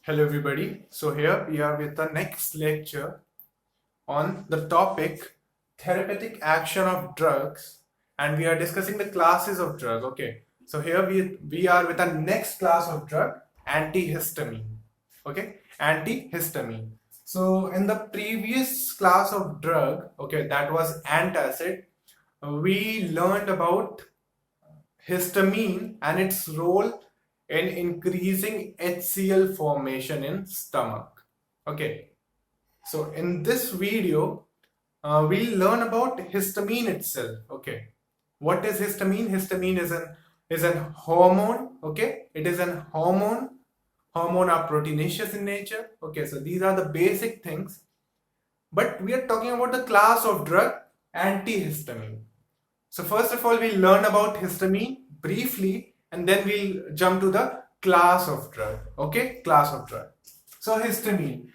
Hello everybody. So here we are with the next lecture on the topic therapeutic action of drugs, and we are discussing the classes of drug. Okay. So here we are with the next class of drug, antihistamine. Okay? Antihistamine. So in the previous class of drug, okay, that was antacid, we learned about histamine and its role in increasing HCl formation in stomach. Okay, so in this video, we'll learn about histamine itself. Okay, what is histamine? Histamine is an hormone. Okay, it is an hormone. Hormone are proteinaceous in nature. Okay, so these are the basic things. But we are talking about the class of drug, antihistamine. So first of all, we'll learn about histamine briefly, and then we'll jump to the class of drug. Okay, class of drug. So histamine.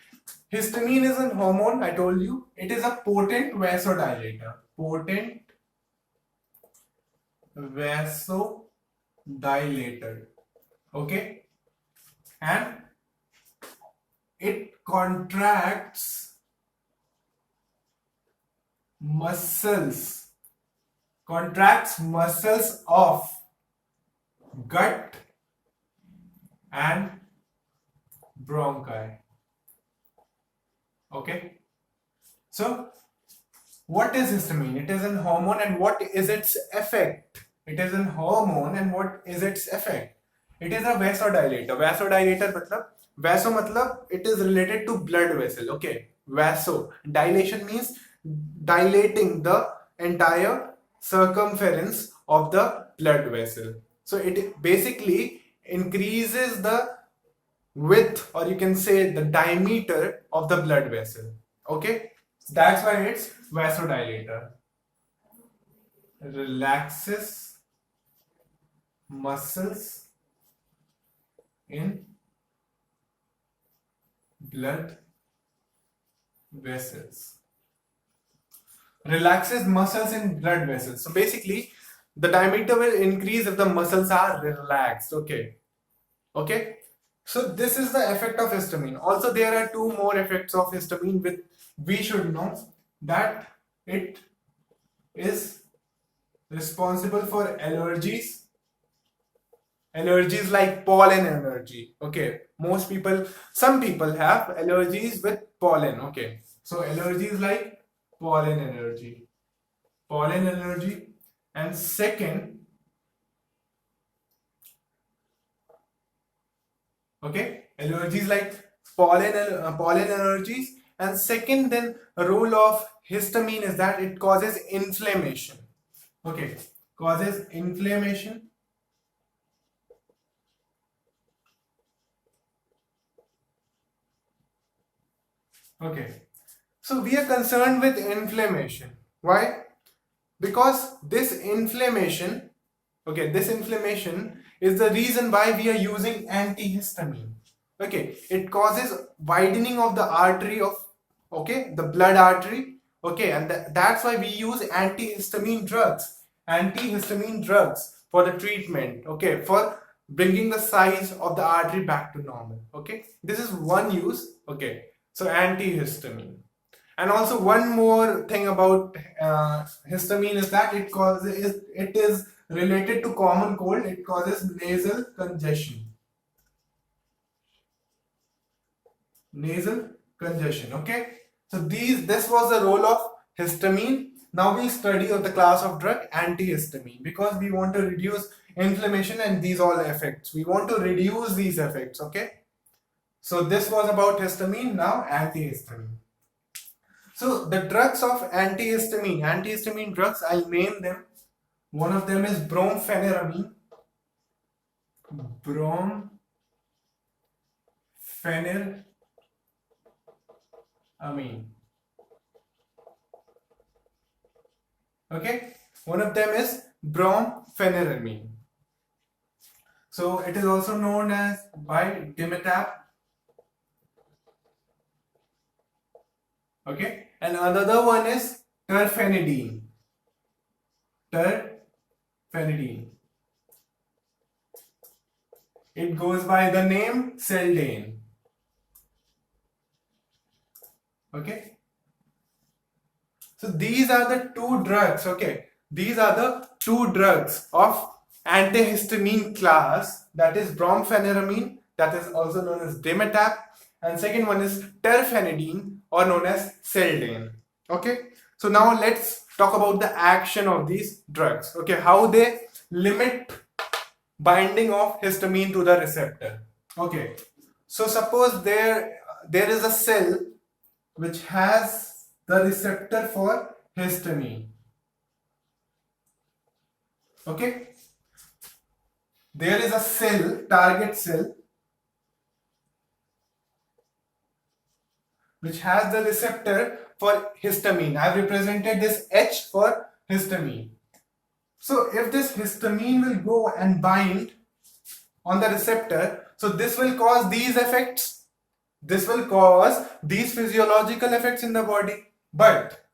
Histamine is a hormone, I told you. It is a potent vasodilator. Potent vasodilator. Okay, and it muscles contracts muscles of gut and bronchi. Okay, so what is histamine? It is an hormone, and what is its effect? It is an hormone, and what is its effect? It is a vasodilator. Vasodilator matlab, vaso matlab it is related to blood vessel. Okay, vaso dilation means dilating the entire circumference of the blood vessel. So it basically increases the width, or you can say the diameter of the blood vessel. Okay, that's why it's vasodilator. Relaxes muscles in blood vessels. Relaxes muscles in blood vessels. So basically, the diameter will increase if the muscles are relaxed. Okay. Okay. So this is the effect of histamine. Also, there are two more effects of histamine which we should know, that it is responsible for allergies. Allergies like pollen allergy. Okay. Some people have allergies with pollen. Okay. So allergies like pollen allergy. Pollen allergy. And second, okay, allergies like pollen allergies. And second, then role of histamine is that it causes inflammation. Okay, causes inflammation. Okay, so we are concerned with inflammation. Why? Because this inflammation, okay, this inflammation is the reason why we are using antihistamine. Okay, it causes widening of the artery of, okay, the blood artery. Okay, and that's why we use antihistamine drugs for the treatment. Okay, for bringing the size of the artery back to normal. Okay, this is one use. Okay, so antihistamine. And also one more thing about histamine is that it is related to common cold. It causes nasal congestion. Nasal congestion. Okay. So this was the role of histamine. Now we study of the class of drug antihistamine, because we want to reduce inflammation and these all effects. We want to reduce these effects. Okay. So this was about histamine. Now antihistamine. So the drugs of antihistamine drugs, I'll name them. One of them is brompheniramine. Brompheniramine. Okay. One of them is brompheniramine. So it is also known as by Dimetapp. Okay. And another one is terfenadine. Terfenadine. It goes by the name Seldane. Okay. So these are the two drugs. Okay. These are the two drugs of antihistamine class, that is brompheniramine, that is also known as Dimetapp, and second one is terfenadine, or known as Seldane. Okay. So now let's talk about the action of these drugs. Okay, how they limit binding of histamine to the receptor. Okay, so suppose there is a cell which has the receptor for histamine. Okay, there is a cell, target cell, which has the receptor for histamine. I have represented this H for histamine. So if this histamine will go and bind on the receptor, so this will cause these effects. This will cause these physiological effects in the body. But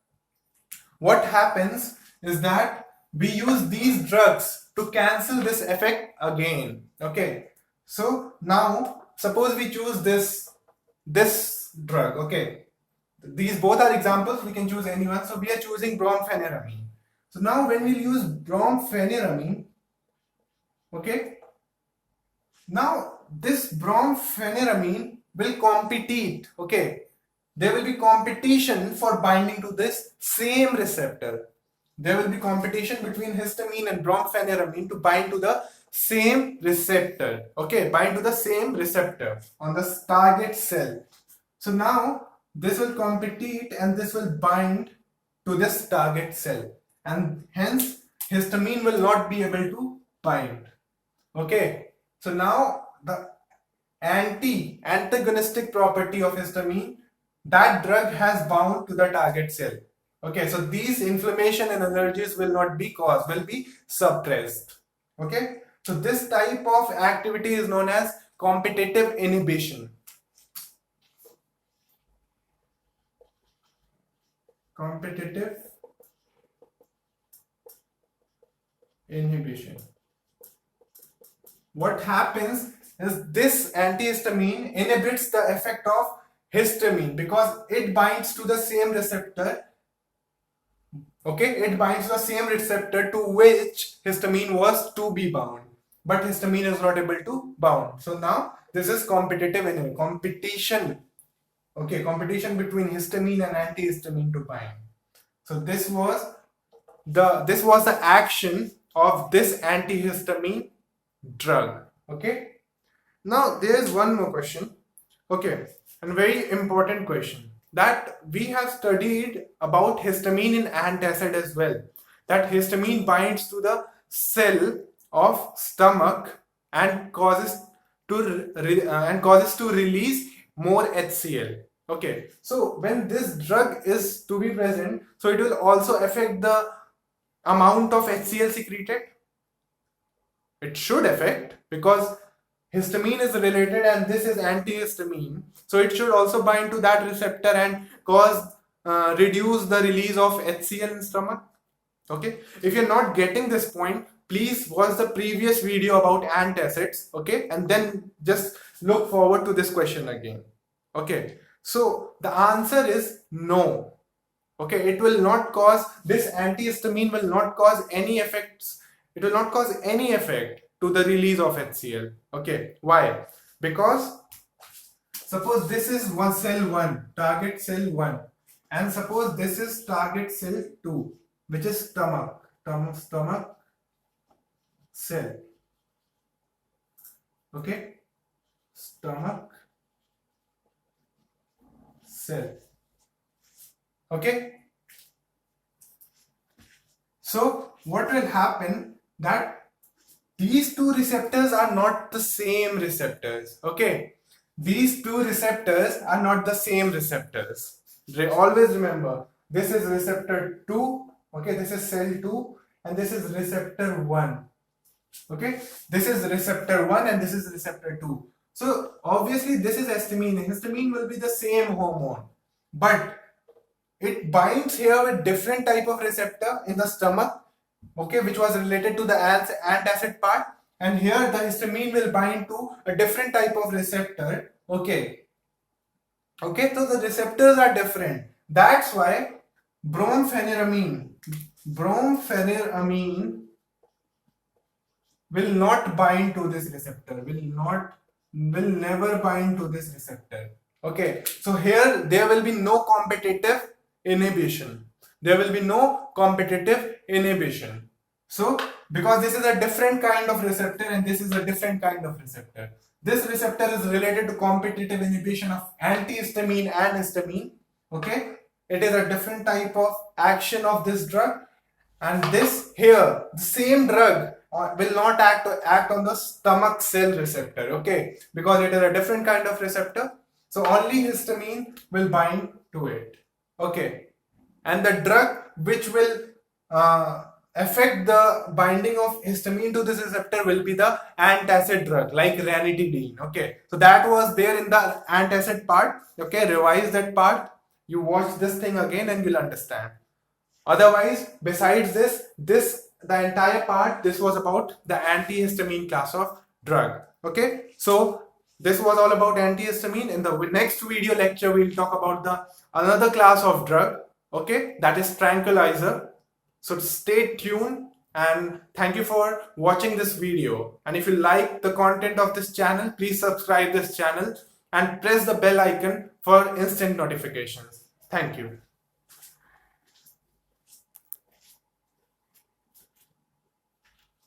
what happens is that we use these drugs to cancel this effect again. Okay. So now suppose we choose this drug. Okay. These both are examples. We can choose any one. So we are choosing brompheniramine. So now when we use brompheniramine, okay, now this brompheniramine will compete. Okay, there will be competition for binding to this same receptor. There will be competition between histamine and brompheniramine to bind to the same receptor. Okay, bind to the same receptor on the target cell. So now this will compete and this will bind to this target cell, and hence histamine will not be able to bind. Okay, so now the antagonistic property of histamine, that drug has bound to the target cell. Okay, so these inflammation and allergies will not be caused, will be suppressed. Okay, so this type of activity is known as competitive inhibition. Competitive inhibition. What happens is this antihistamine inhibits the effect of histamine because it binds to the same receptor. Okay, it binds to the same receptor to which histamine was to be bound, but histamine is not able to bound. So now this is competitive inhibition, competition. Okay, competition between histamine and antihistamine to bind. So this was the action of this antihistamine drug. Okay, now there is one more question. Okay, and very important question that we have studied about histamine in antacid as well, that histamine binds to the cell of stomach and causes to release more HCl. Okay, so when this drug is to be present, so it will also affect the amount of HCl secreted. It should affect because histamine is related and this is antihistamine, so it should also bind to that receptor and reduce the release of HCl in stomach. Okay, if you're not getting this point, please watch the previous video about antacids. Okay, and then just look forward to this question again. Okay, so the answer is no. Okay, it will not cause, this antihistamine will not cause any effects. It will not cause any effect to the release of HCl. Okay, why? Because suppose this is one cell 1, target cell 1, and suppose this is target cell 2, which is stomach cell. Okay, stomach cell. Okay, so what will happen, that these two receptors are not the same receptors. Okay, these two receptors are not the same receptors. Always remember, this is receptor 2. Okay, this is cell 2 and this is receptor 1. Okay, this is receptor 1 and this is receptor 2. So obviously this is histamine. Histamine will be the same hormone, but it binds here with different type of receptor in the stomach, okay, which was related to the antacid part, and here the histamine will bind to a different type of receptor, okay, Okay, so the receptors are different. That's why brompheniramine will not bind to this receptor, will never bind to this receptor. Okay, so here there will be no competitive inhibition. There will be no competitive inhibition. So because this is a different kind of receptor and this is a different kind of receptor. This receptor is related to competitive inhibition of antihistamine and histamine. Okay, it is a different type of action of this drug, and this here, the same drug will not act on the stomach cell receptor, okay, because it is a different kind of receptor. So only histamine will bind to it, okay. And the drug which will affect the binding of histamine to this receptor will be the antacid drug like ranitidine, okay. So that was there in the antacid part, okay. Revise that part, you watch this thing again and you'll understand. Otherwise, besides this the entire part, this was about the antihistamine class of drug. Okay, so this was all about antihistamine. In the next video lecture, we'll talk about the another class of drug. Okay, that is tranquilizer. So stay tuned and thank you for watching this video. And if you like the content of this channel, please subscribe this channel and press the bell icon for instant notifications. Thank you.